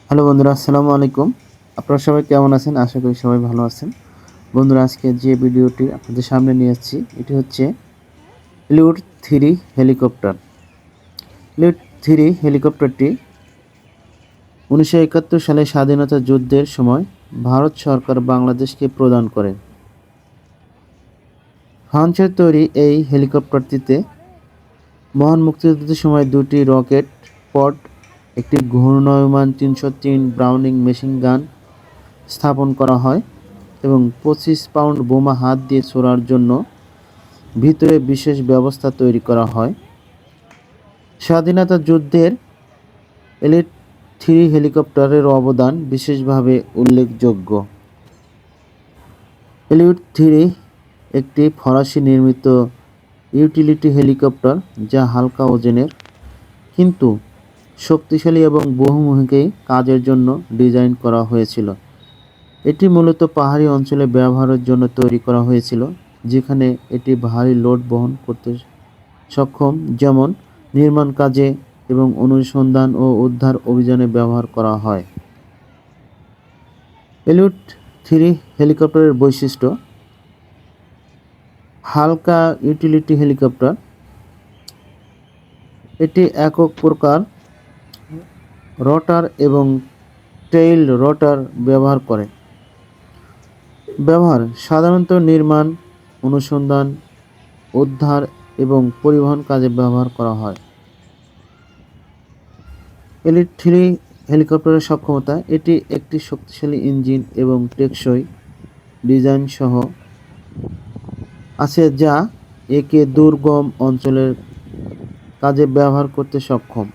Hello বন্ধুরা, আসসালামু আলাইকুম। আপনারা সবাই কেমন আছেন? আশা করি সবাই ভালো আছেন। বন্ধুরা, আজকে যে ভিডিওটি আপনাদের সামনে নিয়ে আসছি এটি হচ্ছে লিওড 3 হেলিকপ্টার। লিওড 3 হেলিকপ্টারটি 1971 সালে স্বাধীনতা যুদ্ধের সময় ভারত সরকার বাংলাদেশকে প্রদান করে। ফ্রান্সের তৈরি এই হেলিকপ্টারটিতে মহান মুক্তিযুদ্ধের সময় দুটি রকেট পড, একটি ঘূর্ণায়মান 303 ব্রাউনিং মেশিন গান স্থাপন করা হয় এবং 25 পাউন্ড বোমা হাত দিয়ে ছোড়ার জন্য ভিতরে বিশেষ ব্যবস্থা তৈরি করা হয়। স্বাধীনতা যুদ্ধের এলিট 3 হেলিকপ্টারের অবদান বিশেষভাবে উল্লেখযোগ্য। এলিট 3 একটি ফরাসি নির্মিত ইউটিলিটি হেলিকপ্টার যা হালকা ওজনের কিন্তু শক্তিশালী এবং বহুমুখী কাজের জন্য ডিজাইন করা হয়েছিল। এটি মূলত পাহাড়ি অঞ্চলে ব্যবহারের জন্য তৈরি করা হয়েছিল, যেখানে এটি ভারী লোড বহন করতে সক্ষম, যেমন নির্মাণ কাজে এবং অনুসন্ধান ও উদ্ধার অভিযানে ব্যবহার করা হয়। এলিট 3 হেলিকপ্টারের বৈশিষ্ট্য: হালকা ইউটিলিটি হেলিকপ্টার। এটি একক প্রকার রটার এবং টেইল রটার ব্যবহার করে। ব্যবহার সাধারণত নির্মাণ, অনুসন্ধান, উদ্ধার এবং পরিবহন কাজে ব্যবহার করা হয়। এলিট 3 হেলিকপ্টারের সক্ষমতা: এটি একটি শক্তিশালী ইঞ্জিন এবং টেকসই ডিজাইন সহ আছে যা একে দুর্গম অঞ্চলের কাজে ব্যবহার করতে সক্ষম।